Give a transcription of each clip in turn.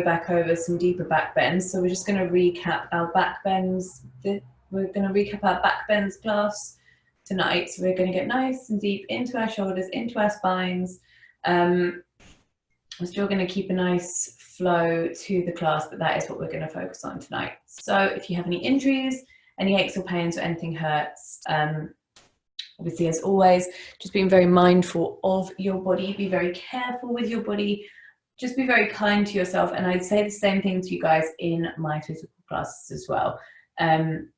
back over some deeper back bends. So we're just going to recap our back bends. We're going to recap our back bends class tonight. So we're going to get nice and deep into our shoulders, into our spines. We're still going to keep a nice flow to the class, but that is what we're going to focus on tonight. So if you have any injuries, any aches or pains, or anything hurts, obviously, as always, just being very mindful of your body, be very careful with your body, just be very kind to yourself. And I'd say the same thing to you guys in my physical classes as well. I'm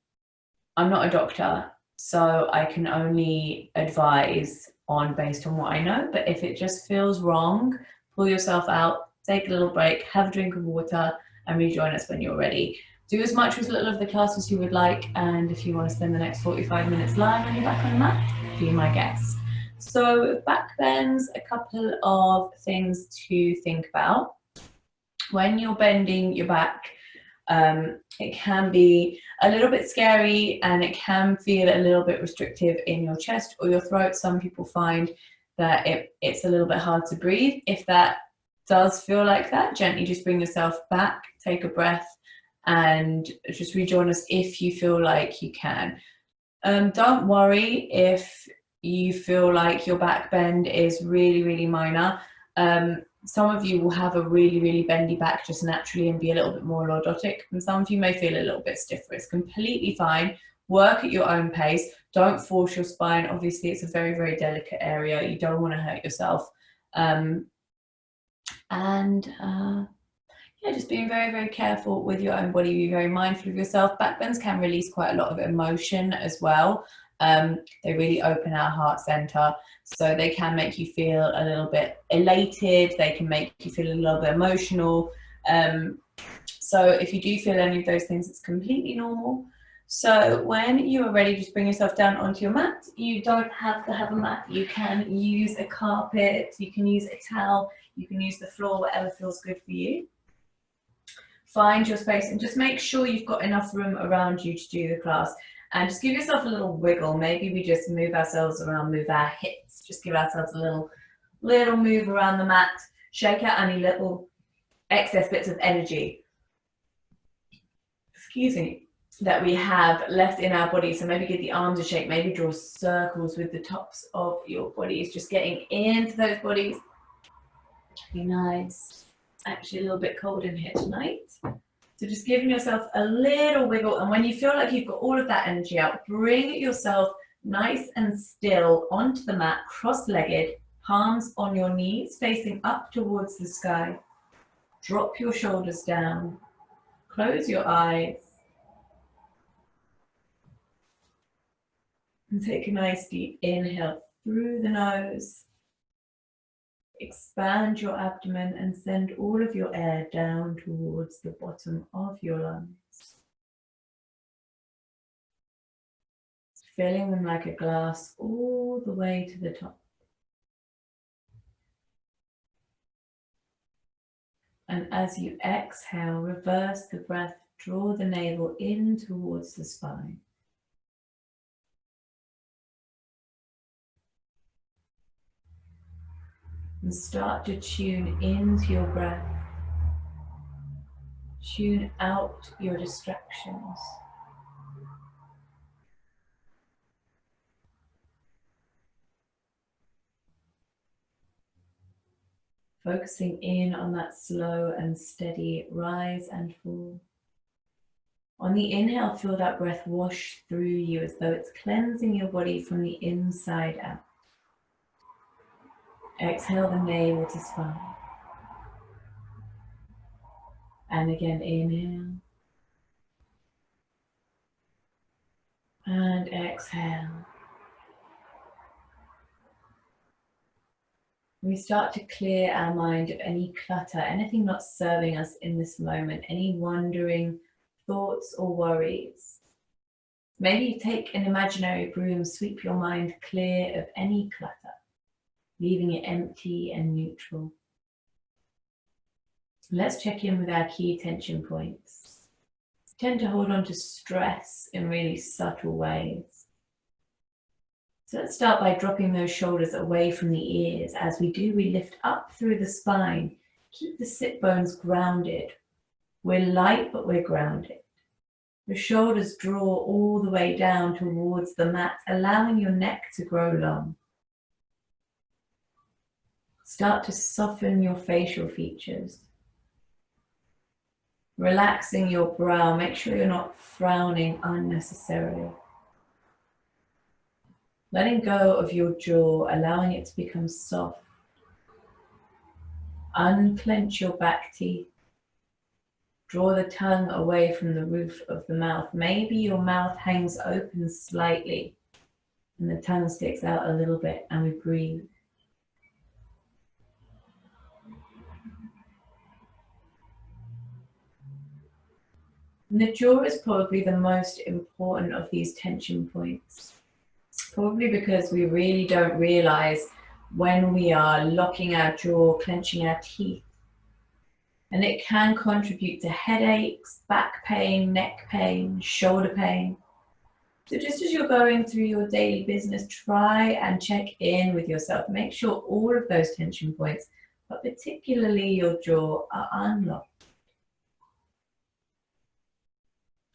not a doctor, so I can only advise based on what I know, but if it just feels wrong, pull yourself out, take a little break, have a drink of water, and rejoin us when you're ready. Do as much as little of the class as you would like, and if you want to spend the next 45 minutes lying on your back on the mat, be my guest. So back bends, a couple of things to think about. When you're bending your back, it can be a little bit scary and it can feel a little bit restrictive in your chest or your throat. Some people find that it's a little bit hard to breathe. If that does feel like that, gently just bring yourself back, take a breath, and just rejoin us if you feel like you can. Don't worry if you feel like your back bend is really, really minor. Some of you will have a really, really bendy back just naturally and be a little bit more lordotic, and some of you may feel a little bit stiffer. It's completely fine. Work at your own pace. Don't force your spine. Obviously, it's a very, very delicate area. You don't want to hurt yourself. Yeah, just being very, very careful with your own body, be very mindful of yourself. Back bends can release quite a lot of emotion as well. They really open our heart center, so they can make you feel a little bit elated. They can make you feel a little bit emotional. So if you do feel any of those things, it's completely normal. So when you are ready, just bring yourself down onto your mat. You don't have to have a mat. You can use a carpet, you can use a towel, you can use the floor, whatever feels good for you. Find your space and just make sure you've got enough room around you to do the class. And just give yourself a little wiggle. Maybe we just move ourselves around, move our hips, just give ourselves a little move around the mat, shake out any little excess bits of energy, excuse me, that we have left in our body. So maybe give the arms a shake, maybe draw circles with the tops of your bodies, just getting into those bodies. Be nice. It's actually a little bit cold in here tonight. So just giving yourself a little wiggle, and when you feel like you've got all of that energy out, bring yourself nice and still onto the mat, cross-legged, palms on your knees, facing up towards the sky. Drop your shoulders down, close your eyes, and take a nice deep inhale through the nose. Expand your abdomen and send all of your air down towards the bottom of your lungs. Filling them like a glass all the way to the top. And as you exhale, reverse the breath, draw the navel in towards the spine. And start to tune into your breath. Tune out your distractions. Focusing in on that slow and steady rise and fall. On the inhale, feel that breath wash through you as though it's cleansing your body from the inside out. Exhale the navel to spine. And again, inhale. And exhale. We start to clear our mind of any clutter, anything not serving us in this moment, any wandering thoughts or worries. Maybe take an imaginary broom, sweep your mind clear of any clutter, leaving it empty and neutral. Let's check in with our key tension points. We tend to hold on to stress in really subtle ways. So let's start by dropping those shoulders away from the ears. As we do, we lift up through the spine, Keep the sit bones grounded. We're light, but we're grounded. The shoulders draw all the way down towards the mat, allowing your neck to grow long. Start to soften your facial features. Relaxing your brow. Make sure you're not frowning unnecessarily. Letting go of your jaw, allowing it to become soft. Unclench your back teeth. Draw the tongue away from the roof of the mouth. Maybe your mouth hangs open slightly and the tongue sticks out a little bit, and we breathe. And the jaw is probably the most important of these tension points. Probably because we really don't realize when we are locking our jaw, clenching our teeth. And it can contribute to headaches, back pain, neck pain, shoulder pain. So just as you're going through your daily business, try and check in with yourself. Make sure all of those tension points, but particularly your jaw, are unlocked.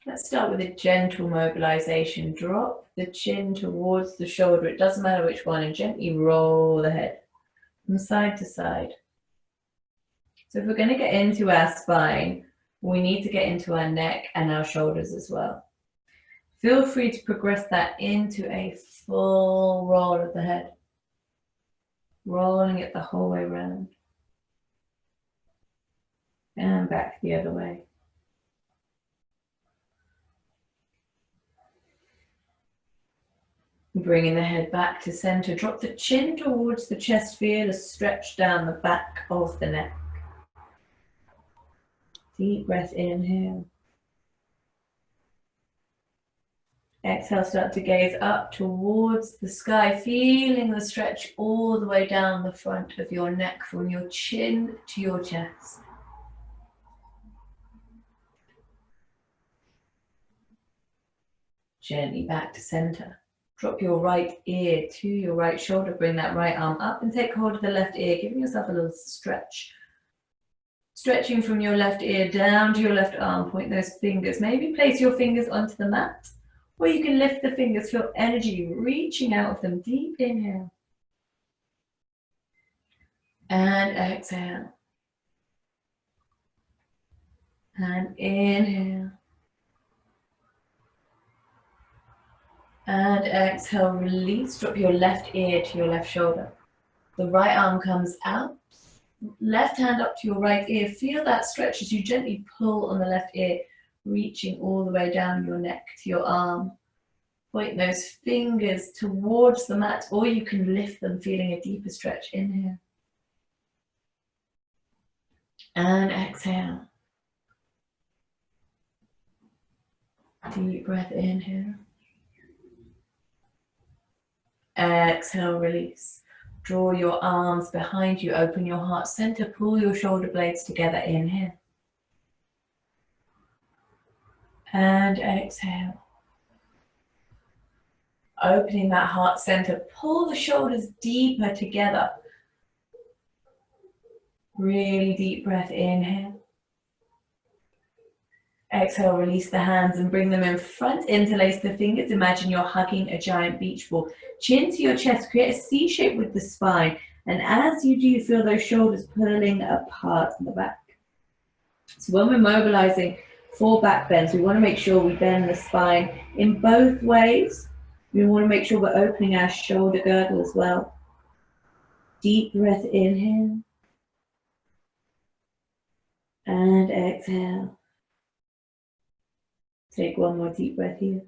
Let's start with a gentle mobilization. Drop the chin towards the shoulder. It doesn't matter which one, and gently roll the head from side to side. So if we're going to get into our spine, we need to get into our neck and our shoulders as well. Feel free to progress that into a full roll of the head, rolling it the whole way around and back the other way. Bringing the head back to center. Drop the chin towards the chest. Feel a stretch down the back of the neck. Deep breath, inhale. Exhale, start to gaze up towards the sky, feeling the stretch all the way down the front of your neck, from your chin to your chest. Gently back to center. Drop your right ear to your right shoulder. Bring that right arm up and take hold of the left ear, giving yourself a little stretch. Stretching from your left ear down to your left arm. Point those fingers. Maybe place your fingers onto the mat, or you can lift the fingers. Feel energy reaching out of them. Deep inhale. And exhale. And inhale. And exhale, release. Drop your left ear to your left shoulder. The right arm comes out. Left hand up to your right ear. Feel that stretch as you gently pull on the left ear, reaching all the way down your neck to your arm. Point those fingers towards the mat, or you can lift them, feeling a deeper stretch. Inhale. And exhale. Deep breath, inhale. Exhale, release. Draw your arms behind you, open your heart center, pull your shoulder blades together. Inhale. And exhale. Opening that heart center, pull the shoulders deeper together. Really deep breath, inhale. Exhale, release the hands and bring them in front. Interlace the fingers. Imagine you're hugging a giant beach ball. Chin to your chest. Create a C shape with the spine. And as you do, feel those shoulders pulling apart in the back. So when we're mobilizing for back bends, we want to make sure we bend the spine in both ways. We want to make sure we're opening our shoulder girdle as well. Deep breath, inhale. And exhale. Take one more deep breath here.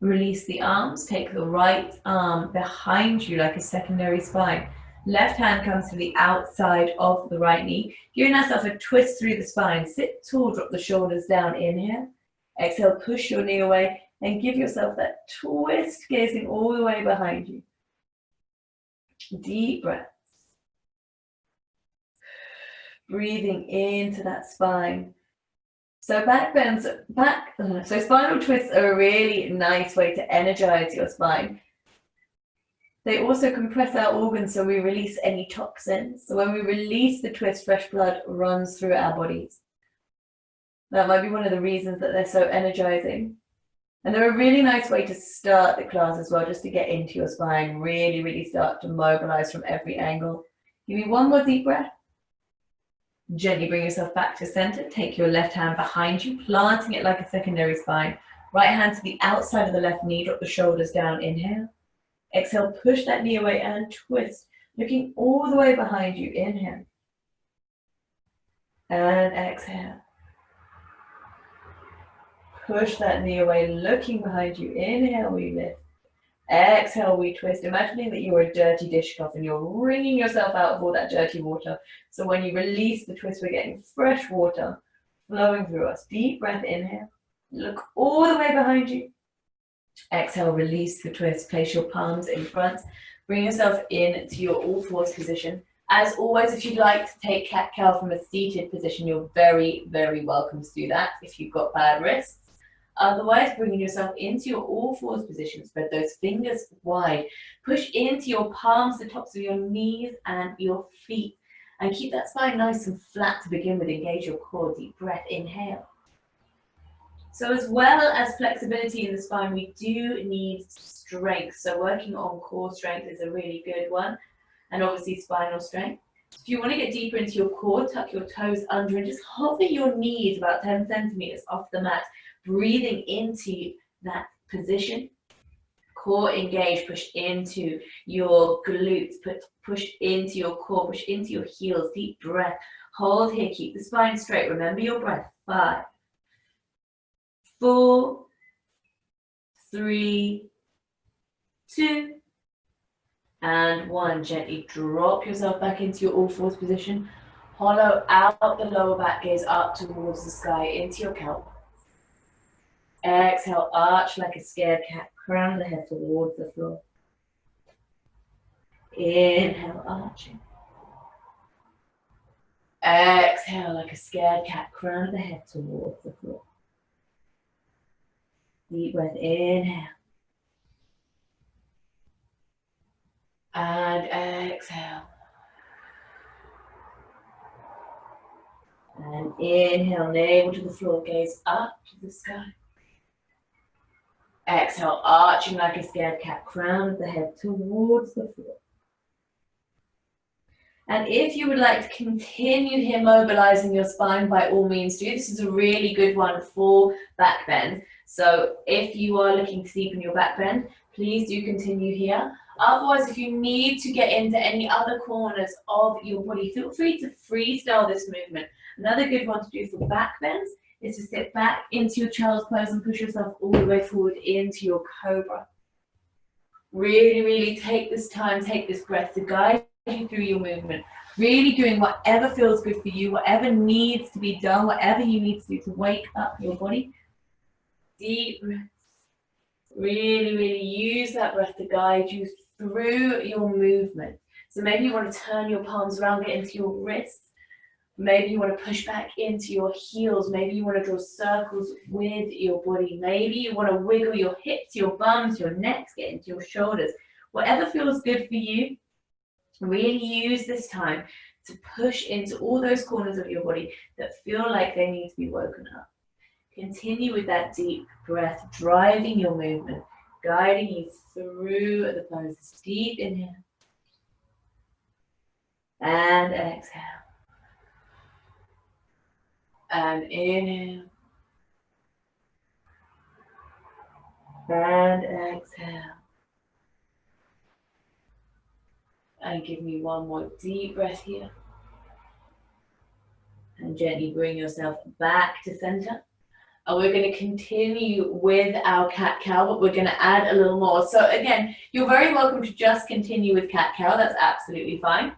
Release the arms. Take the right arm behind you like a secondary spine. Left hand comes to the outside of the right knee. Giving ourselves a twist through the spine. Sit tall, drop the shoulders down. Inhale. Exhale, push your knee away and give yourself that twist, gazing all the way behind you. Deep breaths. Breathing into that spine. So back bends, so spinal twists are a really nice way to energize your spine. They also compress our organs so we release any toxins. So when we release the twist, fresh blood runs through our bodies. That might be one of the reasons that they're so energizing. And they're a really nice way to start the class as well, just to get into your spine, really, really start to mobilize from every angle. Give me one more deep breath. Gently bring yourself back to center. Take your left hand behind you, planting it like a secondary spine. Right hand to the outside of the left knee, drop the shoulders down, inhale. Exhale, push that knee away and twist, looking all the way behind you, inhale. And exhale. Push that knee away, looking behind you, inhale, we lift. Exhale, we twist. Imagining that you're a dirty dishcloth and you're wringing yourself out of all that dirty water. So when you release the twist, we're getting fresh water flowing through us. Deep breath, inhale. Look all the way behind you. Exhale, release the twist. Place your palms in front. Bring yourself into your all fours position. As always, if you'd like to take cat-cow from a seated position, you're very, very welcome to do that if you've got bad wrists. Otherwise, bringing yourself into your all fours position, spread those fingers wide. Push into your palms, the tops of your knees and your feet. And keep that spine nice and flat to begin with. Engage your core. Deep breath, inhale. So as well as flexibility in the spine, we do need strength. So working on core strength is a really good one. And obviously spinal strength. If you want to get deeper into your core, tuck your toes under and just hover your knees about 10 centimeters off the mat. Breathing into that position. Core engage, push into your glutes, push into your core, push into your heels. Deep breath. Hold here, keep the spine straight. Remember your breath. 5, 4, 3, 2, and 1. Gently drop yourself back into your all fours position. Hollow out the lower back, gaze up towards the sky, into your cow. Exhale, arch like a scared cat, crown of the head towards the floor. Inhale, arching. Exhale, like a scared cat, crown of the head towards the floor. Deep breath, inhale. And exhale. And inhale, navel to the floor, gaze up to the sky. Exhale, arching like a scared cat, crown of the head towards the floor. And if you would like to continue here mobilizing your spine, by all means do. This is a really good one for back bend. So if you are looking to deepen your back bend, please do continue here. Otherwise, if you need to get into any other corners of your body, feel free to freestyle this movement. Another good one to do for back bends is to sit back into your child's pose and push yourself all the way forward into your cobra. Really, really take this time, take this breath to guide you through your movement. Really doing whatever feels good for you, whatever needs to be done, whatever you need to do to wake up your body. Deep breaths. Really, really use that breath to guide you through your movement. So maybe you want to turn your palms around, get into your wrists. Maybe you want to push back into your heels. Maybe you want to draw circles with your body. Maybe you want to wiggle your hips, your bums, your necks, get into your shoulders. Whatever feels good for you, really use this time to push into all those corners of your body that feel like they need to be woken up. Continue with that deep breath, driving your movement, guiding you through the poses. Deep inhale. And exhale. And inhale. And exhale. And give me one more deep breath here. And gently bring yourself back to center. And we're going to continue with our cat-cow, but we're going to add a little more. So again, you're very welcome to just continue with cat-cow. That's absolutely fine.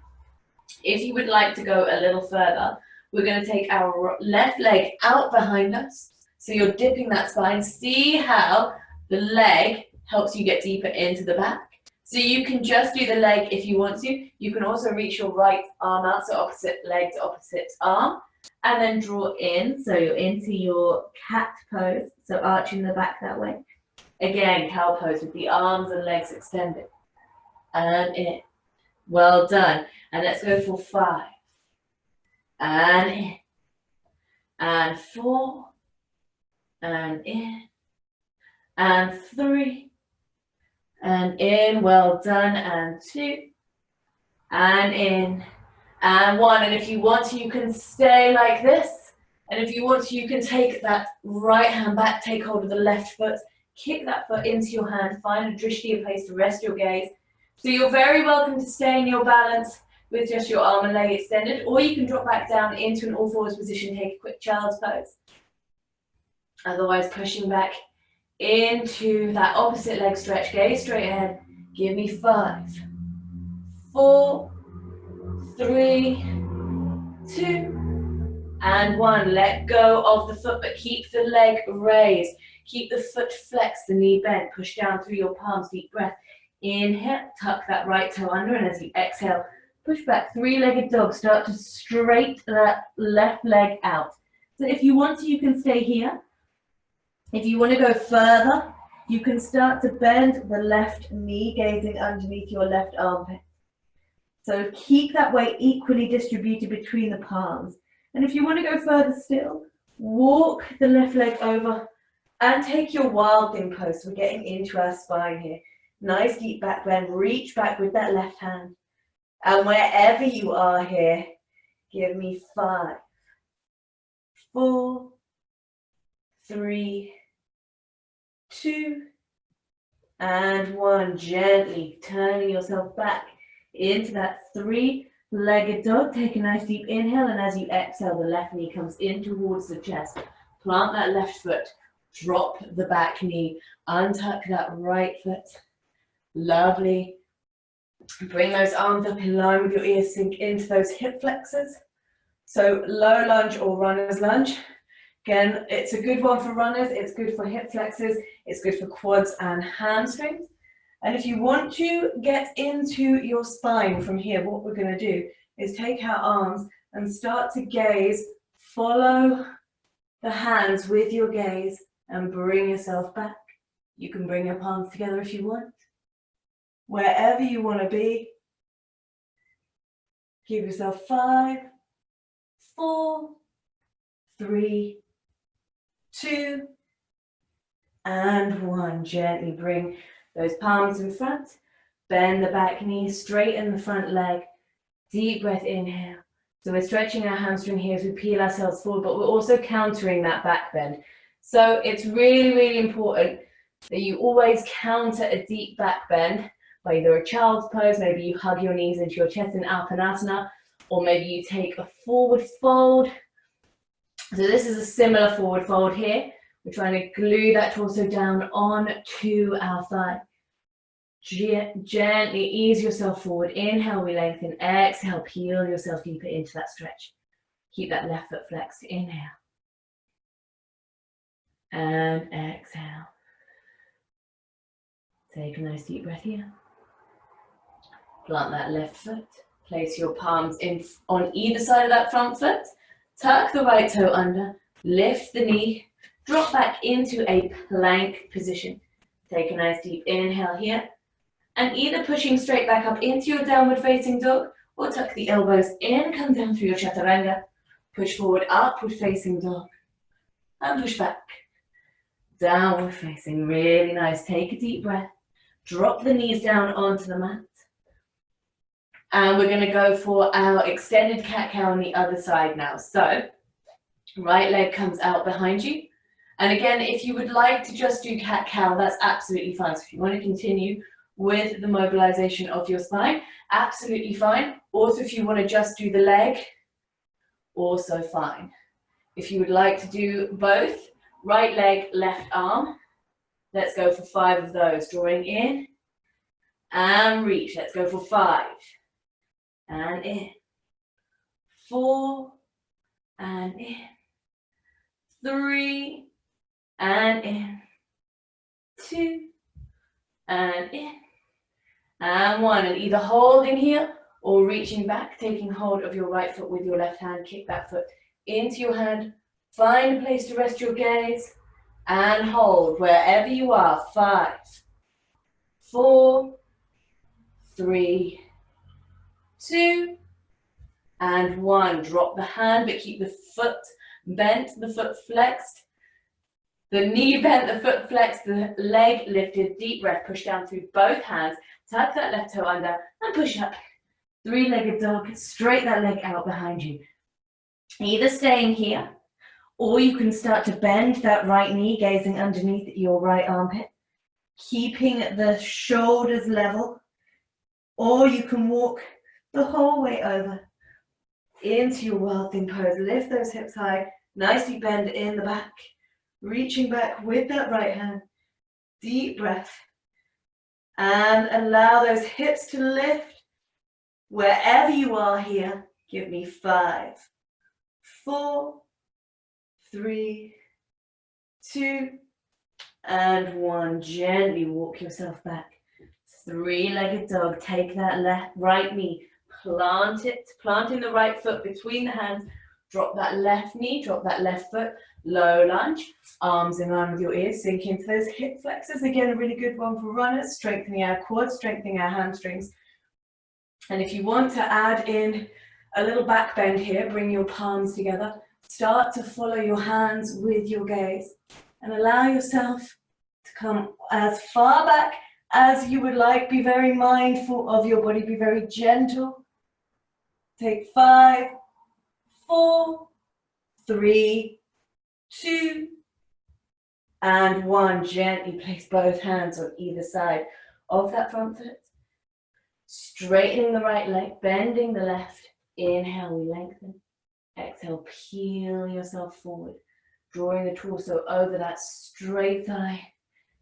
If you would like to go a little further, we're going to take our left leg out behind us. So you're dipping that spine. See how the leg helps you get deeper into the back. So you can just do the leg if you want to. You can also reach your right arm out, so opposite leg to opposite arm. And then draw in, so you're into your cat pose, so arching the back that way. Again, cow pose with the arms and legs extended. and in. Well done. And let's go for 5, and in, and 4, and in, and 3, and in. Well done. And 2, and in, and 1. And if you want to, you can stay like this. And if you want to, you can take that right hand back, take hold of the left foot, kick that foot into your hand, find a drishti, a place to rest your gaze. So you're very welcome to stay in your balance with just your arm and leg extended, or you can drop back down into an all fours position, take a quick child's pose. Otherwise, pushing back into that opposite leg stretch, gaze straight ahead. Give me 5, 4, 3, 2, and 1. Let go of the foot, but keep the leg raised. Keep the foot flexed, the knee bent. Push down through your palms, deep breath. Inhale, tuck that right toe under, and as you exhale, push back, three-legged dog. Start to straight that left leg out. So if you want to, you can stay here. If you want to go further, you can start to bend the left knee, gazing underneath your left armpit. So keep that weight equally distributed between the palms. And if you want to go further still, walk the left leg over and take your wild thing pose. We're getting into our spine here. Nice deep back bend, reach back with that left hand. And wherever you are here, give me 5, 4, 3, 2, and 1. Gently turning yourself back into that three-legged dog. Take a nice deep inhale, and as you exhale, the left knee comes in towards the chest. Plant that left foot, drop the back knee, untuck that right foot. Lovely. Bring those arms up in line with your ears, sink into those hip flexors. So low lunge or runner's lunge. Again, it's a good one for runners, it's good for hip flexors, it's good for quads and hamstrings. And if you want to get into your spine from here, what we're going to do is take our arms and start to gaze, follow the hands with your gaze and bring yourself back. You can bring your palms together if you want. Wherever you want to be, give yourself 5, 4, 3, 2, and 1. Gently bring those palms in front, bend the back knee, straighten the front leg, deep breath, inhale. So we're stretching our hamstring here as we peel ourselves forward, but we're also countering that back bend. So it's really, really important that you always counter a deep back bend by either a child's pose, maybe you hug your knees into your chest in Alpanasana, or maybe you take a forward fold. So this is a similar forward fold here. We're trying to glue that torso down onto our thigh. Gently ease yourself forward. Inhale, we lengthen. Exhale, peel yourself deeper into that stretch. Keep that left foot flexed. Inhale. And exhale. Take a nice deep breath here. Plant that left foot. Place your palms in on either side of that front foot. Tuck the right toe under. Lift the knee. Drop back into a plank position. Take a nice deep inhale here. And either pushing straight back up into your downward facing dog, or tuck the elbows in, come down through your chaturanga. Push forward, upward facing dog. And push back. Downward facing, really nice. Take a deep breath. Drop the knees down onto the mat. And we're going to go for our extended cat-cow on the other side now. So, right leg comes out behind you. And again, if you would like to just do cat-cow, that's absolutely fine. So if you want to continue with the mobilization of your spine, absolutely fine. Also, if you want to just do the leg, also fine. If you would like to do both, right leg, left arm, let's go for 5 of those. Drawing in and reach. Let's go for 5. And in. 4 and in. 3 and in. 2 and in. And 1. And either holding here or reaching back, taking hold of your right foot with your left hand. Kick that foot into your hand. Find a place to rest your gaze and hold wherever you are. 5, 4, 3, 2, and 1. Drop the hand, but keep the foot bent, the foot flexed. The knee bent, the foot flexed, the leg lifted. Deep breath, push down through both hands. Tuck that left toe under and push up. Three-legged dog, straight that leg out behind you. Either staying here, or you can start to bend that right knee, gazing underneath your right armpit, keeping the shoulders level, or you can walk the whole way over into your Wild Thing pose. Lift those hips high, nicely bend in the back, reaching back with that right hand. Deep breath, and allow those hips to lift wherever you are here. Give me 5, 4, 3, 2, and 1. Gently walk yourself back. Three-legged dog. Take that right knee, plant it, planting the right foot between the hands. Drop that left knee, drop that left foot. Low lunge, arms in line with your ears. Sink into those hip flexors. Again, a really good one for runners, strengthening our quads, strengthening our hamstrings. And if you want to add in a little back bend here, bring your palms together. Start to follow your hands with your gaze and allow yourself to come as far back as you would like. Be very mindful of your body, be very gentle. Take 5, 4, 3, 2, and 1. Gently place both hands on either side of that front foot. Straightening the right leg, bending the left. Inhale, we lengthen. Exhale, peel yourself forward, drawing the torso over that straight thigh.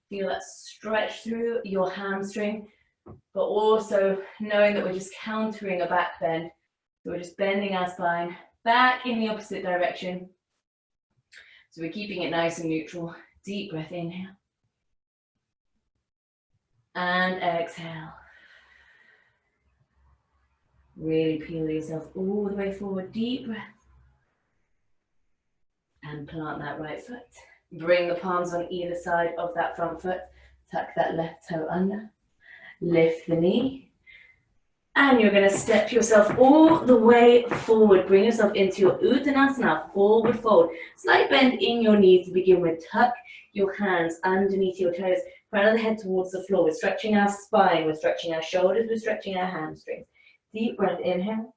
Feel that stretch through your hamstring, but also knowing that we're just countering a back bend. So we're just bending our spine back in the opposite direction. So we're keeping it nice and neutral. Deep breath, inhale. And exhale. Really peel yourself all the way forward. Deep breath. And plant that right foot. Bring the palms on either side of that front foot. Tuck that left toe under. Lift the knee. And you're going to step yourself all the way forward. Bring yourself into your Uttanasana, forward fold. Slight bend in your knees to begin with. Tuck your hands underneath your toes. Front of the head towards the floor. We're stretching our spine. We're stretching our shoulders. We're stretching our hamstrings. Deep breath, inhale.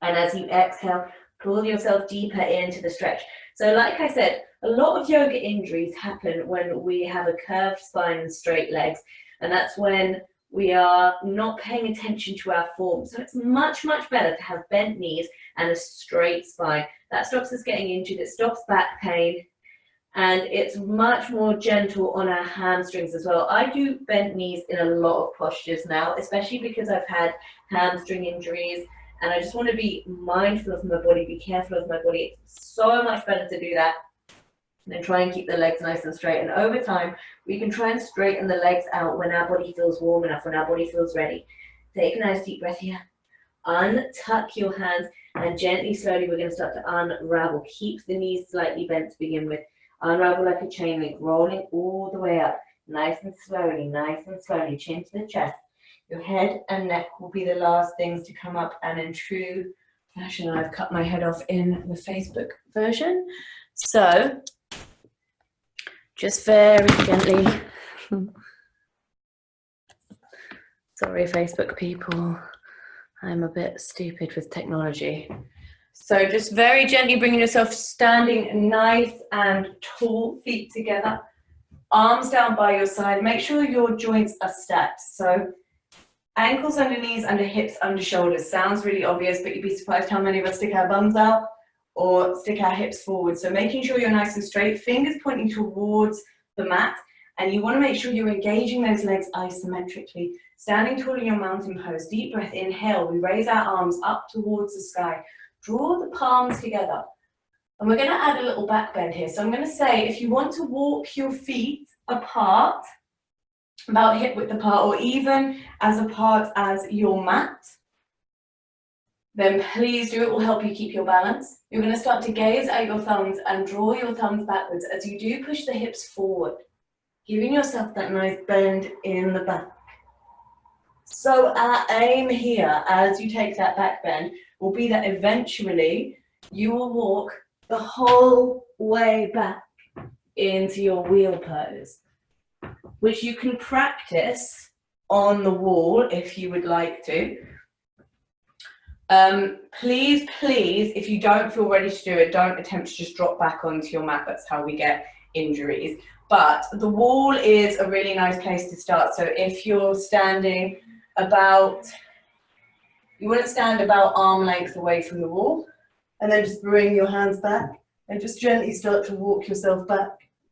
And as you exhale, pull yourself deeper into the stretch. So like I said, a lot of yoga injuries happen when we have a curved spine and straight legs. And that's when we are not paying attention to our form. So it's much, much better to have bent knees and a straight spine. That stops us getting injured, it stops back pain, and it's much more gentle on our hamstrings as well. I do bent knees in a lot of postures now, especially because I've had hamstring injuries, and I just want to be mindful of my body, be careful of my body. It's so much better to do that than try and keep the legs nice and straight. And over time, we can try and straighten the legs out when our body feels warm enough, when our body feels ready. Take a nice deep breath here. Untuck your hands, and gently, slowly, we're going to start to unravel. Keep the knees slightly bent to begin with. Unravel like a chain link, rolling all the way up. Nice and slowly, chin to the chest. Your head and neck will be the last things to come up, and in true fashion, I've cut my head off in the Facebook version. So, just very gently. Sorry, Facebook people. I'm a bit stupid with technology. So just very gently bringing yourself standing nice and tall, feet together, arms down by your side. Make sure your joints are stacked. So ankles under knees, under hips, under shoulders. Sounds really obvious, but you'd be surprised how many of us stick our bums out or stick our hips forward. So making sure you're nice and straight, fingers pointing towards the mat, and you want to make sure you're engaging those legs isometrically. Standing tall in your mountain pose. Deep breath, inhale. We raise our arms up towards the sky. Draw the palms together. And we're going to add a little back bend here. So I'm going to say, if you want to walk your feet apart, about hip width apart, or even as apart as your mat, then please do. It will help you keep your balance. You're going to start to gaze at your thumbs and draw your thumbs backwards. As you do, push the hips forward, giving yourself that nice bend in the back. So our aim here, as you take that back bend, will be that eventually you will walk the whole way back into your wheel pose, which you can practice on the wall if you would like to. Please, if you don't feel ready to do it, don't attempt to just drop back onto your mat. That's how we get injuries. But the wall is a really nice place to start. So if you're standing about, you want to stand about arm length away from the wall, and then just bring your hands back and just gently start to walk yourself back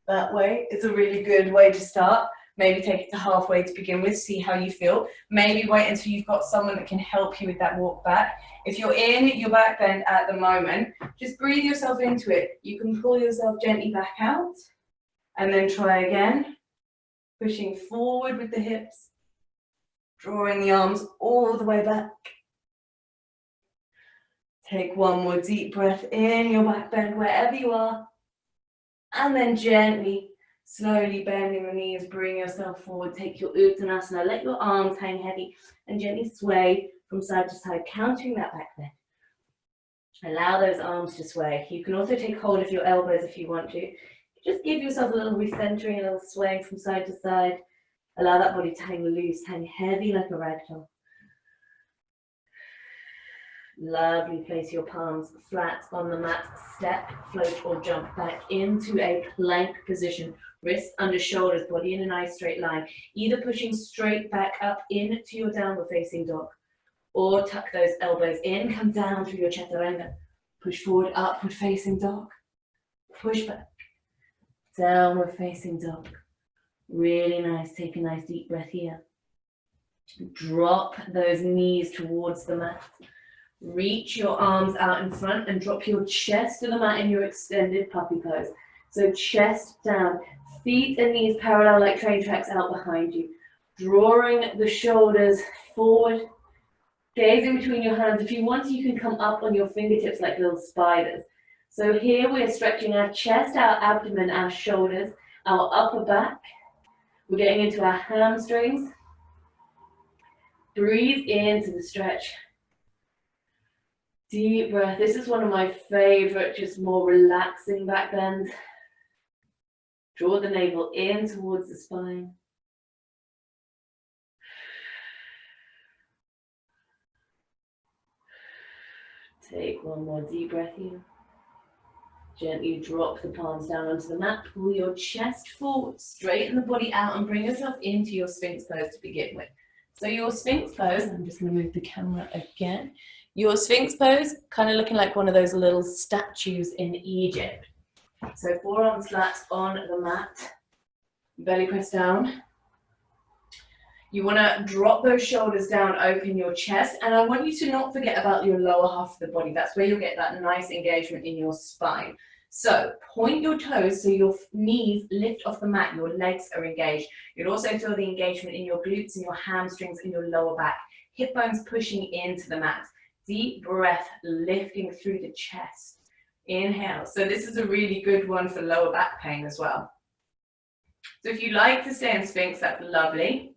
that way. It's a really good way to start. Maybe take it to halfway to begin with, see how you feel. Maybe wait until you've got someone that can help you with that walk back. If you're in your back bend at the moment, just breathe yourself into it. You can pull yourself gently back out and then try again, pushing forward with the hips, drawing the arms all the way back. Take one more deep breath in your back bend wherever you are, and then gently, slowly bending the knees, bring yourself forward, take your Uttanasana, let your arms hang heavy and gently sway from side to side, countering that back bend. Allow those arms to sway. You can also take hold of your elbows if you want to. Just give yourself a little recentering, a little swaying from side to side. Allow that body to hang loose, hang heavy like a rag doll. Lovely, place your palms flat on the mat, step, float or jump back into a plank position. Wrists under shoulders, body in a nice straight line. Either pushing straight back up into your downward facing dog, or tuck those elbows in, come down through your chaturanga. Push forward, upward facing dog. Push back, downward facing dog. Really nice, take a nice deep breath here. Drop those knees towards the mat. Reach your arms out in front and drop your chest to the mat in your extended puppy pose. So chest down, feet and knees parallel like train tracks out behind you. Drawing the shoulders forward, gazing between your hands. If you want to, you can come up on your fingertips like little spiders. So here we're stretching our chest, our abdomen, our shoulders, our upper back. We're getting into our hamstrings. Breathe into the stretch. Deep breath. This is one of my favorite, just more relaxing back bends. Draw the navel in towards the spine. Take one more deep breath here. Gently drop the palms down onto the mat. Pull your chest forward, straighten the body out and bring yourself into your Sphinx Pose to begin with. So your Sphinx Pose, I'm just going to move the camera again. Your Sphinx Pose, kind of looking like one of those little statues in Egypt. So forearms flat on the mat, belly press down. You want to drop those shoulders down, open your chest, and I want you to not forget about your lower half of the body. That's where you'll get that nice engagement in your spine. So point your toes so your knees lift off the mat, your legs are engaged. You'll also feel the engagement in your glutes and your hamstrings and your lower back. Hip bones pushing into the mat. Deep breath, lifting through the chest. Inhale. So this is a really good one for lower back pain as well. So if you like to stay in Sphinx, that's lovely.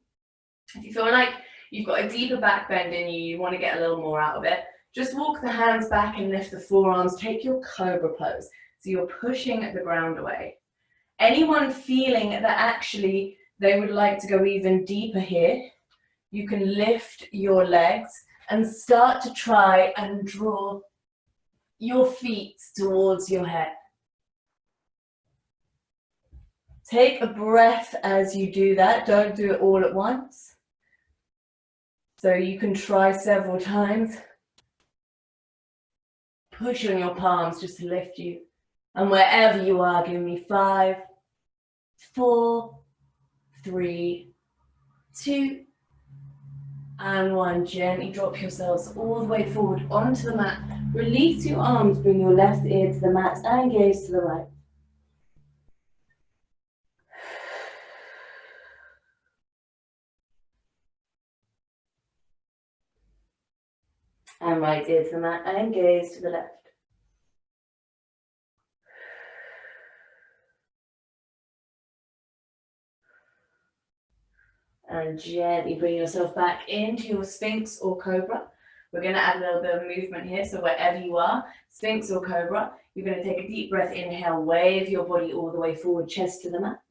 If you feel like you've got a deeper back bend in you, you want to get a little more out of it, just walk the hands back and lift the forearms. Take your Cobra Pose. So you're pushing the ground away. Anyone feeling that actually they would like to go even deeper here, you can lift your legs and start to try and draw your feet towards your head. Take a breath as you do that. Don't do it all at once. So you can try several times. Push on your palms just to lift you. And wherever you are, give me 5, 4, 3, 2, and 1. Gently drop yourselves all the way forward onto the mat. Release your arms, bring your left ear to the mat and gaze to the right. And right ear to the mat and gaze to the left. And gently bring yourself back into your Sphinx or Cobra. We're going to add a little bit of movement here, so wherever you are, Sphinx or Cobra, you're going to take a deep breath, inhale, wave your body all the way forward, chest to the mat.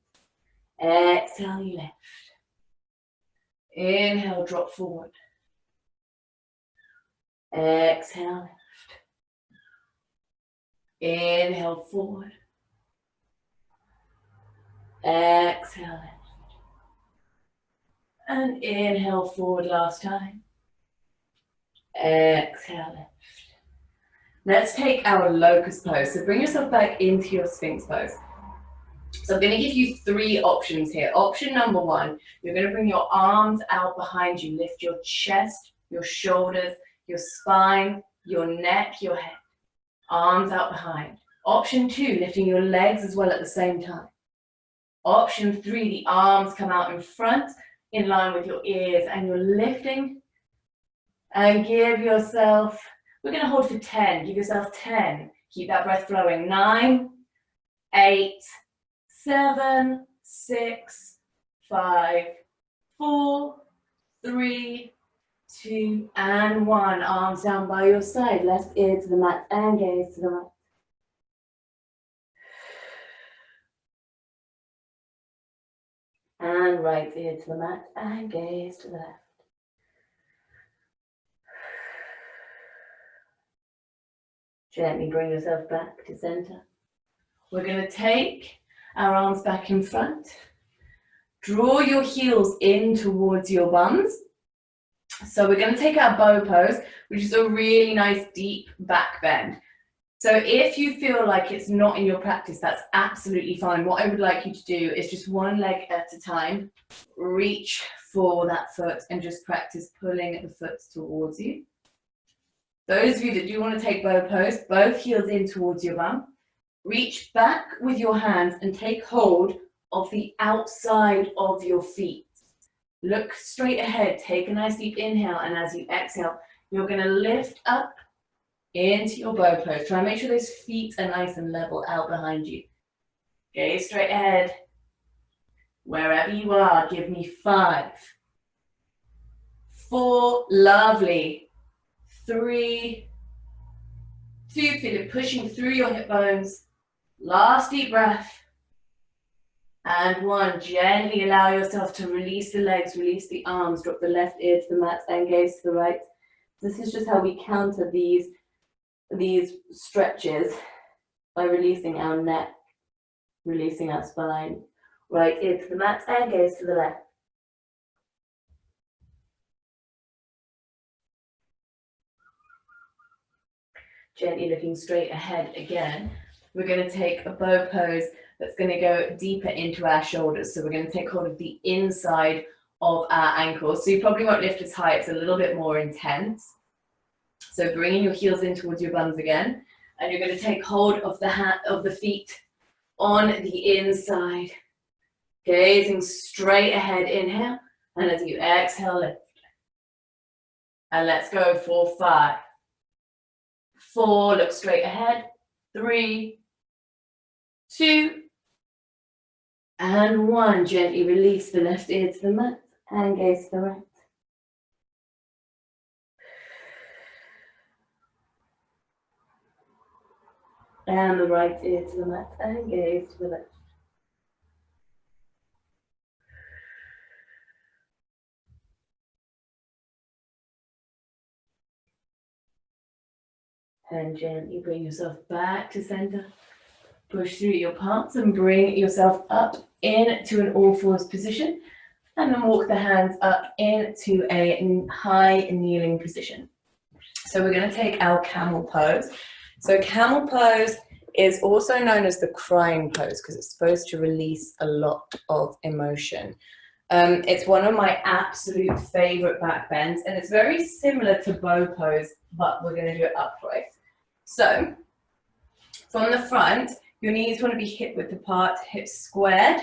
Exhale, you lift. Inhale, drop forward. Exhale, lift. Inhale, forward. Exhale, lift. And inhale, forward last time. Exhale, lift. Let's take our locust pose. So bring yourself back into your Sphinx pose. So I'm going to give you 3 options here. Option number 1, you're going to bring your arms out behind you. Lift your chest, your shoulders, your spine, your neck, your head. Arms out behind. Option 2, lifting your legs as well at the same time. Option 3, the arms come out in front in line with your ears and you're lifting. And give yourself, we're going to hold for 10. Give yourself 10. Keep that breath flowing. 9, 8, 7, 6, 5, 4, 3, 2, and 1. Arms down by your side. Left ear to the mat and gaze to the right. And right ear to the mat and gaze to the left. Gently bring yourself back to center. We're going to take our arms back in front. Draw your heels in towards your bums. So we're going to take our bow pose, which is a really nice deep back bend. So if you feel like it's not in your practice, that's absolutely fine. What I would like you to do is just one leg at a time, reach for that foot and just practice pulling the foot towards you. Those of you that do want to take bow pose, both heels in towards your bum. Reach back with your hands and take hold of the outside of your feet. Look straight ahead, take a nice deep inhale, and as you exhale, you're going to lift up into your bow pose. Try and make sure those feet are nice and level out behind you. Gaze straight ahead. Wherever you are, give me 5, 4, lovely. 3, 2, feel it pushing through your hip bones. Last deep breath. And 1, gently allow yourself to release the legs, release the arms, drop the left ear to the mat and gaze to the right. This is just how we counter these stretches by releasing our neck, releasing our spine. Right ear to the mat and gaze to the left. Gently looking straight ahead again. We're going to take a bow pose that's going to go deeper into our shoulders. So we're going to take hold of the inside of our ankles. So you probably won't lift as high. It's a little bit more intense. So bringing your heels in towards your bums again. And you're going to take hold of the feet on the inside. Gazing straight ahead, inhale. And as you exhale, lift. And let's go for 5, 4, look straight ahead. 3, 2, and 1. Gently release the left ear to the mat and gaze to the right. And the right ear to the mat and gaze to the left. And gently bring yourself back to center. Push through your palms and bring yourself up into an all-fours position. And then walk the hands up into a high kneeling position. So we're going to take our camel pose. So camel pose is also known as the crying pose because it's supposed to release a lot of emotion. It's one of my absolute favorite back bends, and it's very similar to bow pose, but we're going to do it upright. So from the front, your knees want to be hip width apart, hips squared,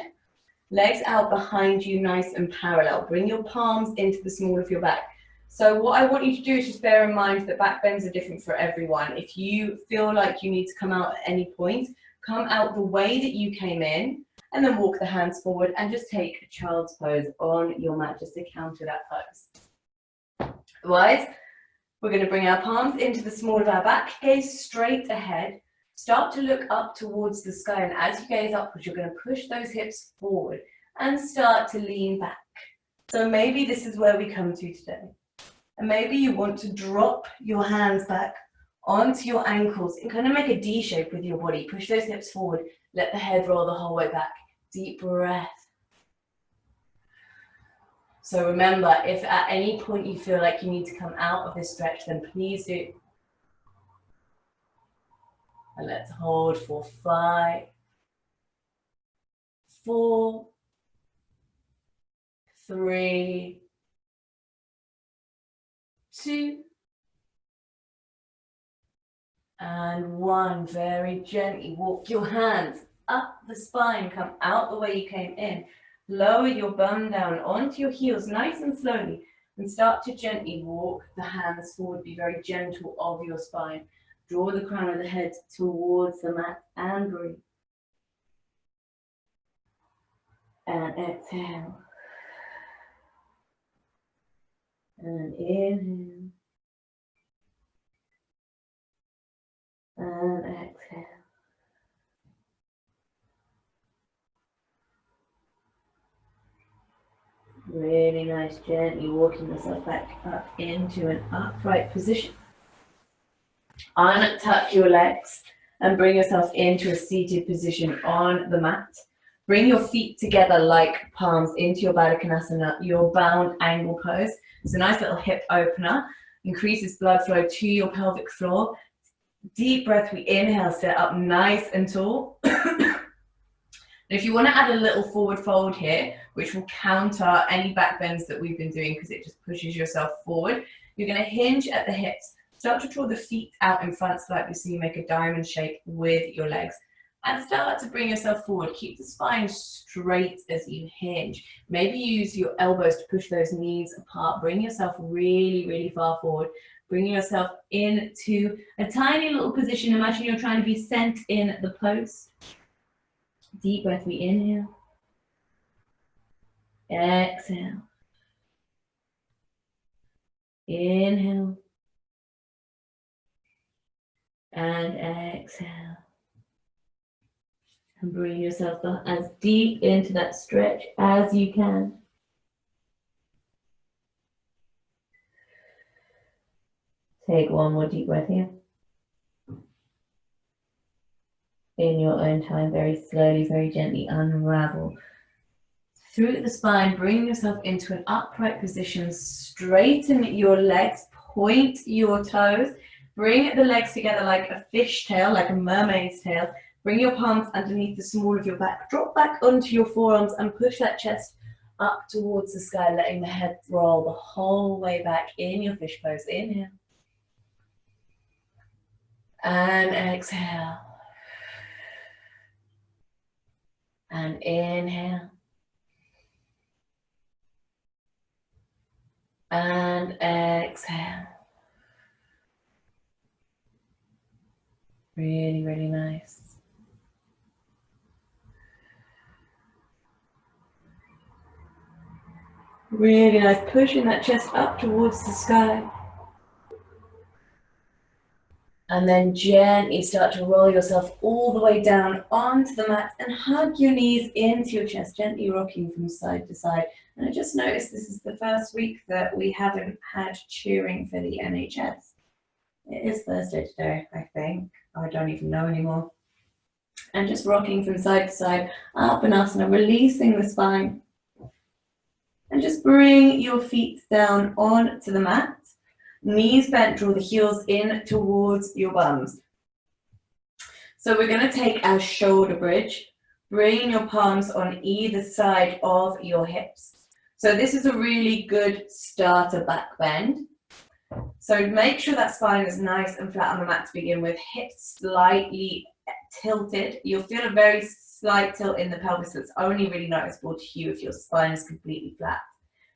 legs out behind you, nice and parallel. Bring your palms into the small of your back. So what I want you to do is just bear in mind that back bends are different for everyone. If you feel like you need to come out at any point, come out the way that you came in, And then walk the hands forward and just take a child's pose on your mat just to counter that pose. Otherwise, we're going to bring our palms into the small of our back, gaze straight ahead. Start to look up towards the sky, and as you gaze upwards, you're going to push those hips forward and start to lean back. So maybe this is where we come to today. And maybe you want to drop your hands back onto your ankles and kind of make a D shape with your body. Push those hips forward, let the head roll the whole way back. Deep breath. So remember, if at any point you feel like you need to come out of this stretch, then please do. And let's hold for 5, 4, 3, 2, and 1. Very gently walk your hands up the spine, come out the way you came in. Lower your bum down onto your heels nice and slowly, and start to gently walk the hands forward. Be very gentle of your spine. Draw the crown of the head towards the mat and breathe. And exhale. And inhale. And exhale. Really nice, gently walking yourself back up into an upright position. Untouch your legs and bring yourself into a seated position on the mat. Bring your feet together like palms into your Baddha Konasana, your bound angle pose. It's a nice little hip opener. Increases blood flow to your pelvic floor. Deep breath, we inhale, sit up nice and tall. And if you want to add a little forward fold here, which will counter any back bends that we've been doing because it just pushes yourself forward, you're going to hinge at the hips. Start to draw the feet out in front slightly so you make a diamond shape with your legs. And start to bring yourself forward. Keep the spine straight as you hinge. Maybe use your elbows to push those knees apart. Bring yourself really, really far forward. Bring yourself into a tiny little position. Imagine you're trying to be sent in the pose. Deep breath, we inhale. Exhale. Inhale. And exhale. And bring yourself as deep into that stretch as you can. Take one more deep breath here. In your own time, very slowly, very gently unravel through the spine. Bring yourself into an upright position. Straighten your legs, point your toes. Bring the legs together like a fish tail, like a mermaid's tail. Bring your palms underneath the small of your back. Drop back onto your forearms and push that chest up towards the sky, letting the head roll the whole way back in your fish pose. Inhale. And exhale. And inhale. And exhale. Really, really nice. Really nice, pushing that chest up towards the sky. And then gently start to roll yourself all the way down onto the mat and hug your knees into your chest, gently rocking from side to side. And I just noticed this is the first week that we haven't had cheering for the NHS. It is Thursday today, I think. I don't even know anymore. And just rocking from side to side, up and asana, releasing the spine. And just bring your feet down onto the mat. Knees bent, draw the heels in towards your bums. So we're going to take our shoulder bridge. Bring your palms on either side of your hips. So this is a really good starter back bend. So make sure that spine is nice and flat on the mat to begin with. Hips slightly tilted. You'll feel a very slight tilt in the pelvis that's only really noticeable to you if your spine is completely flat.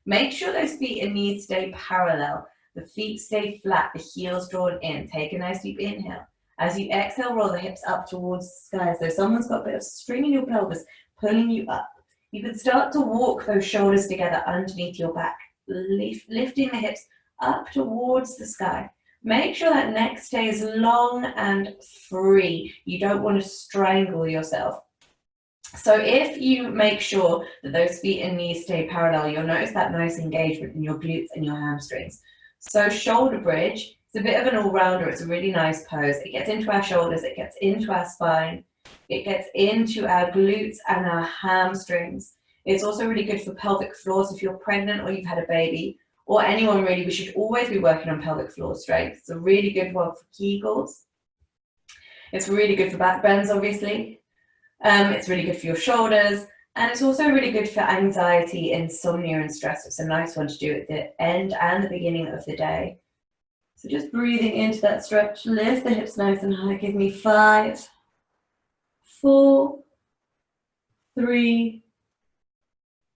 Make sure those feet and knees stay parallel. The feet stay flat, the heels drawn in. Take a nice deep inhale. As you exhale, roll the hips up towards the sky. So someone's got a bit of string in your pelvis, pulling you up. You can start to walk those shoulders together underneath your back, lifting the hips up towards the sky. Make sure that neck stays long and free. You don't want to strangle yourself. So if you make sure that those feet and knees stay parallel, you'll notice that nice engagement in your glutes and your hamstrings. So shoulder bridge, it's a bit of an all-rounder. It's a really nice pose. It gets into our shoulders, it gets into our spine, it gets into our glutes and our hamstrings. It's also really good for pelvic floors if you're pregnant or you've had a baby, or anyone really. We should always be working on pelvic floor strength. It's a really good one for Kegels. It's really good for back bends, obviously. It's really good for your shoulders, and it's also really good for anxiety, insomnia, and stress. It's a nice one to do at the end and the beginning of the day. So just breathing into that stretch, lift the hips nice and high. Give me 5, 4, 3,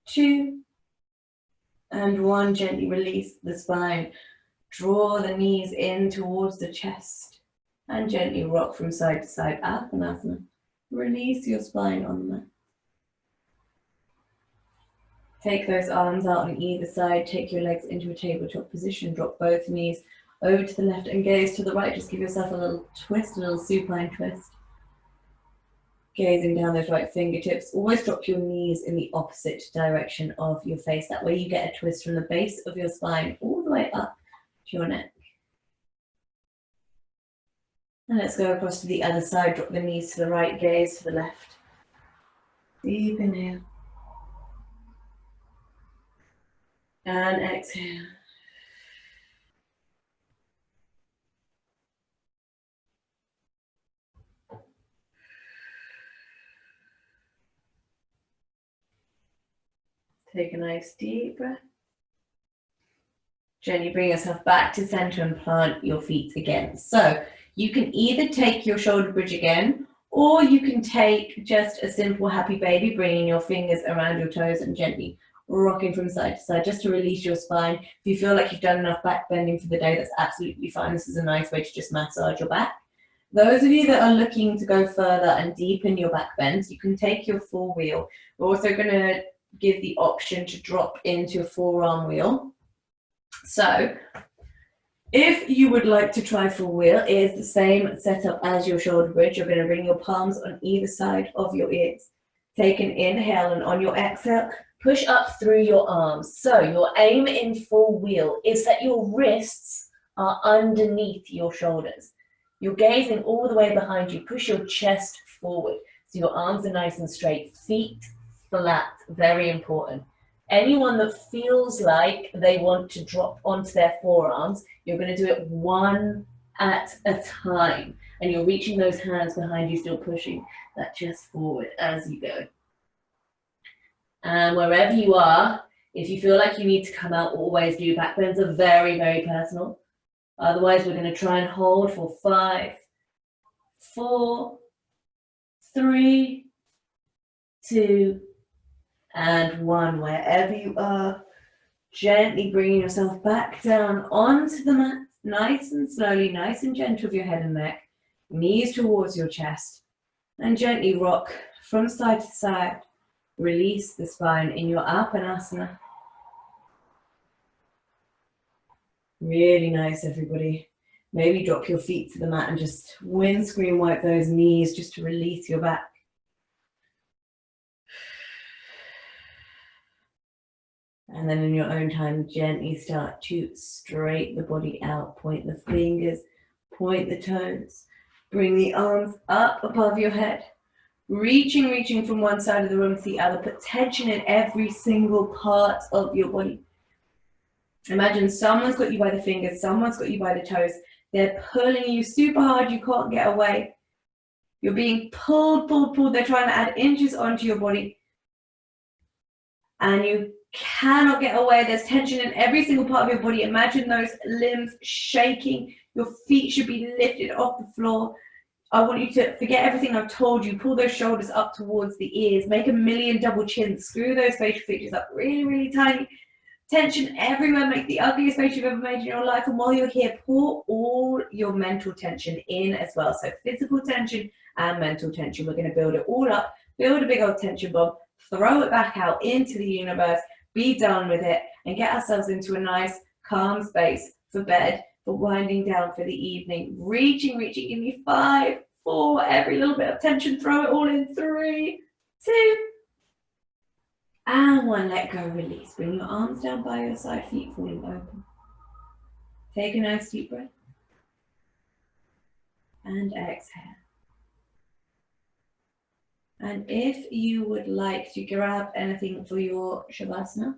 2, and 1. Gently release the spine. Draw the knees in towards the chest and gently rock from side to side. Uttanasana. Release your spine on the mat. Take those arms out on either side. Take your legs into a tabletop position. Drop both knees over to the left and gaze to the right. Just give yourself a little twist, a little supine twist. Gazing down those right fingertips. Always drop your knees in the opposite direction of your face. That way you get a twist from the base of your spine all the way up to your neck. And let's go across to the other side. Drop the knees to the right, gaze to the left. Deep inhale. And exhale. Take a nice deep breath. Gently bring yourself back to center and plant your feet again. So you can either take your shoulder bridge again, or you can take just a simple happy baby, bringing your fingers around your toes and gently rocking from side to side just to release your spine. If you feel like you've done enough back bending for the day, that's absolutely fine. This is a nice way to just massage your back. Those of you that are looking to go further and deepen your back bends, you can take your full wheel. We're also going to give the option to drop into a forearm wheel. So if you would like to try full wheel, it is the same setup as your shoulder bridge. You're going to bring your palms on either side of your ears. Take an inhale, and on your exhale, push up through your arms. So your aim in full wheel is that your wrists are underneath your shoulders. You're gazing all the way behind you. Push your chest forward so your arms are nice and straight. Feet flat, very important. Anyone that feels like they want to drop onto their forearms, you're going to do it one at a time. And you're reaching those hands behind you, still pushing that chest forward as you go. And wherever you are, if you feel like you need to come out, always do. Back bends are very, very personal. Otherwise, we're going to try and hold for 5, 4, 3, 2, and 1. Wherever you are, gently bringing yourself back down onto the mat, nice and slowly, nice and gentle with your head and neck, knees towards your chest, and gently rock from side to side. Release the spine in your Uttanasana. Really nice, everybody. Maybe drop your feet to the mat and just windscreen wipe those knees just to release your back. And then in your own time, gently start to straighten the body out. Point the fingers, point the toes. Bring the arms up above your head. Reaching from one side of the room to the other. Put tension in every single part of your body. Imagine someone's got you by the fingers, someone's got you by the toes. They're pulling you super hard, you can't get away. You're being pulled. They're trying to add inches onto your body. And you cannot get away. There's tension in every single part of your body. Imagine those limbs shaking. Your feet should be lifted off the floor. I want you to forget everything I've told you. Pull those shoulders up towards the ears. Make a million double chins. Screw those facial features up really, really tiny. Tension everywhere, make the ugliest face you've ever made in your life. And while you're here, pour all your mental tension in as well. So physical tension and mental tension. We're going to build it all up, build a big old tension bomb, throw it back out into the universe, be done with it, and get ourselves into a nice, calm space for bed, for winding down for the evening. Reaching, give me 5, 4, every little bit of tension, throw it all in. 3, 2, and 1, let go, release. Bring your arms down by your side, feet falling open. Take a nice deep breath. And exhale. And if you would like to grab anything for your Shavasana,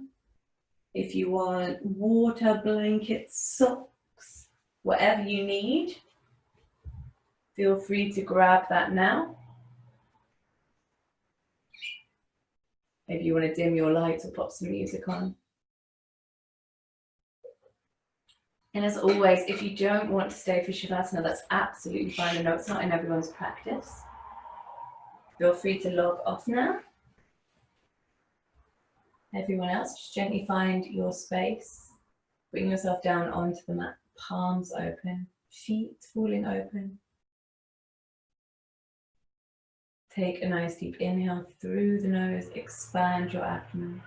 if you want water, blankets, socks, whatever you need, feel free to grab that now. Maybe you want to dim your lights or pop some music on. And as always, if you don't want to stay for Shavasana, that's absolutely fine. I know it's not in everyone's practice. Feel free to log off now. Everyone else, just gently find your space. Bring yourself down onto the mat, palms open, feet falling open. Take a nice deep inhale through the nose, expand your abdomen.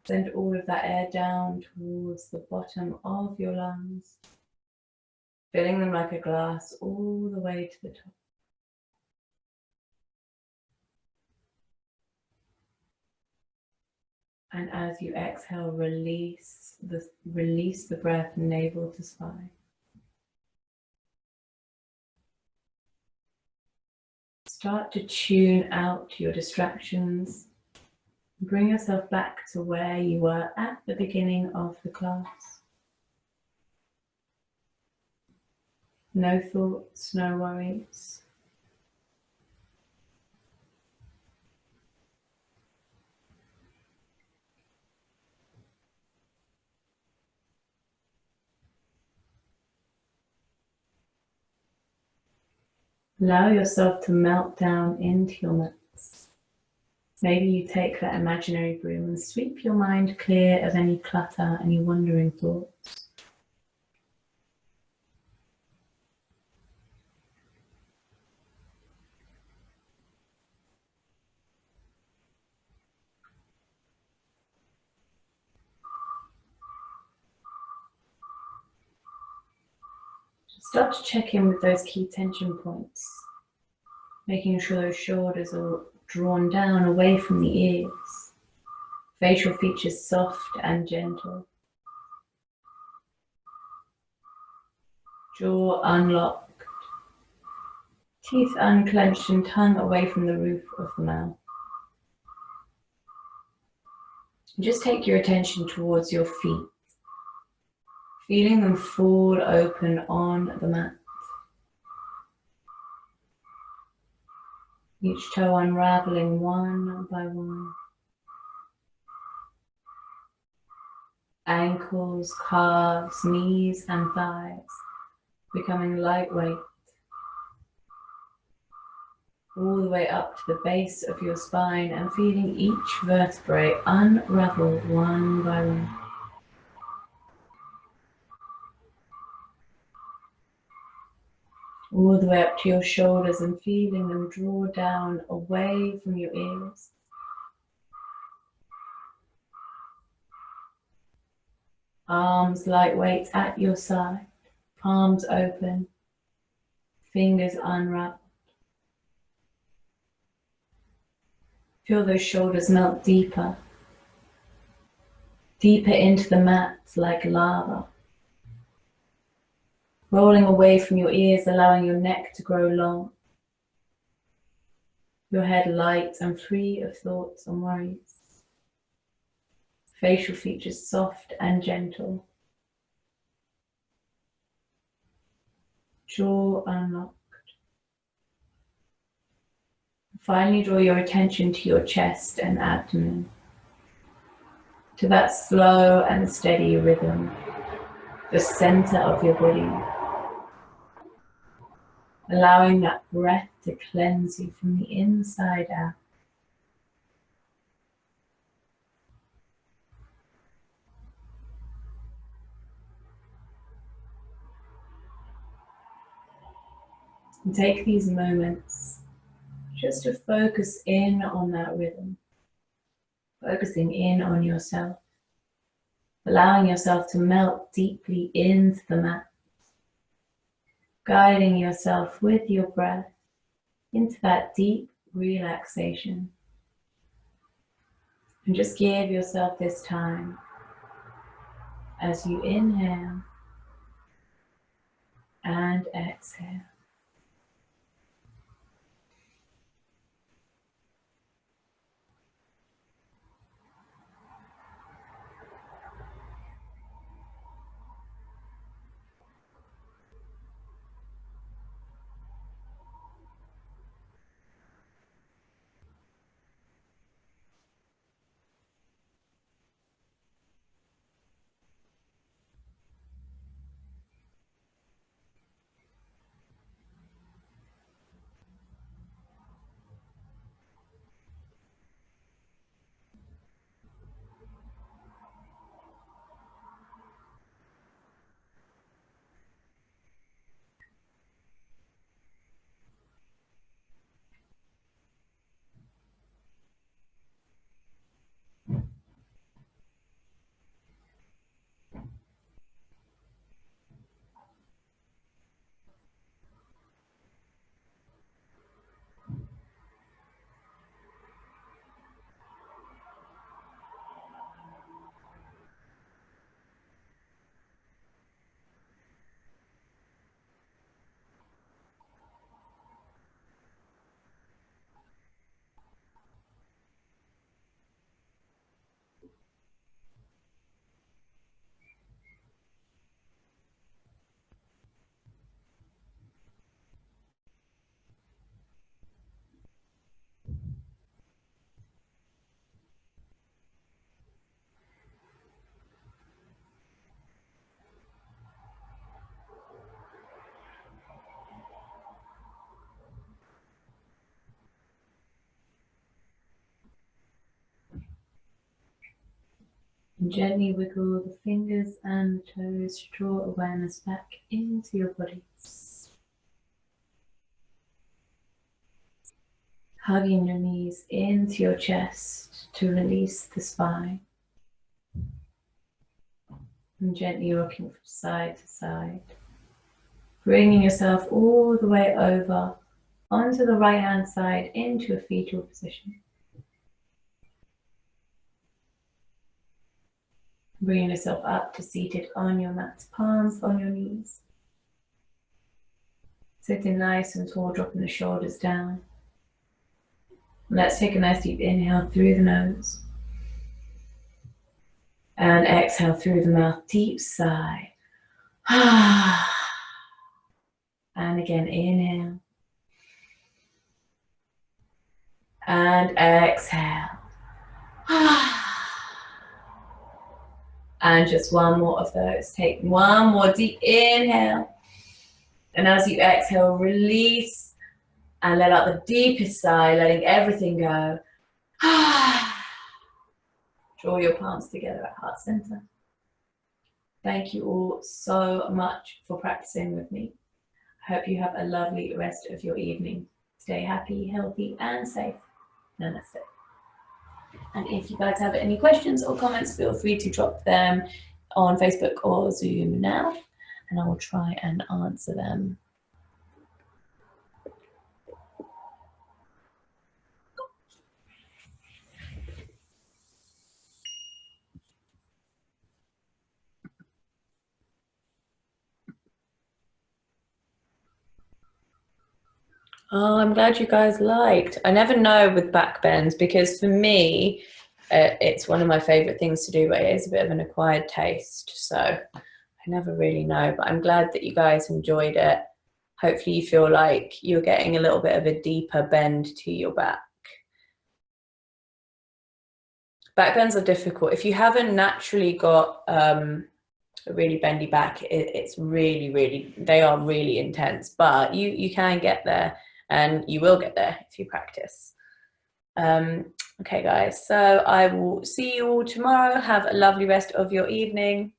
Send all of that air down towards the bottom of your lungs, filling them like a glass all the way to the top. And as you exhale, release the breath, navel to spine. Start to tune out your distractions. Bring yourself back to where you were at the beginning of the class. No thoughts, no worries. Allow yourself to melt down into your mats. Maybe you take that imaginary broom and sweep your mind clear of any clutter, any wandering thoughts. Start to check in with those key tension points, making sure those shoulders are drawn down away from the ears, facial features soft and gentle, jaw unlocked, teeth unclenched and tongue away from the roof of the mouth. And just take your attention towards your feet, feeling them fall open on the mat. Each toe unraveling one by one. Ankles, calves, knees and thighs becoming lightweight. All the way up to the base of your spine and feeling each vertebrae unravel one by one. All the way up to your shoulders and feeling them draw down away from your ears. Arms lightweight at your side, palms open, fingers unwrapped. Feel those shoulders melt deeper, deeper into the mat like lava. Rolling away from your ears, allowing your neck to grow long. Your head light and free of thoughts and worries. Facial features soft and gentle. Jaw unlocked. Finally, draw your attention to your chest and abdomen, to that slow and steady rhythm, the center of your body. Allowing that breath to cleanse you from the inside out. And take these moments just to focus in on that rhythm, focusing in on yourself, allowing yourself to melt deeply into the mat, guiding yourself with your breath into that deep relaxation. And just give yourself this time as you inhale and exhale. And gently wiggle the fingers and the toes to draw awareness back into your body. Hugging your knees into your chest to release the spine. And gently rocking from side to side. Bringing yourself all the way over onto the right hand side into a fetal position. Bringing yourself up to seated on your mat, palms on your knees. Sitting nice and tall, dropping the shoulders down. Let's take a nice deep inhale through the nose. And exhale through the mouth, deep sigh. And again, inhale. And exhale. And just one more of those. Take one more deep inhale. And as you exhale, release and let out the deepest sigh, letting everything go. Draw your palms together at heart center. Thank you all so much for practicing with me. I hope you have a lovely rest of your evening. Stay happy, healthy, and safe. Namaste. And if you guys have any questions or comments, feel free to drop them on Facebook or Zoom now, and I will try and answer them. Oh, I'm glad you guys liked. I never know with backbends because for me, it's one of my favorite things to do, but it is a bit of an acquired taste. So I never really know, but I'm glad that you guys enjoyed it. Hopefully you feel like you're getting a little bit of a deeper bend to your back. Backbends are difficult. If you haven't naturally got a really bendy back, it's really, they are really intense, but you can get there. And you will get there if you practice. Okay, guys, so I will see you all tomorrow. Have a lovely rest of your evening.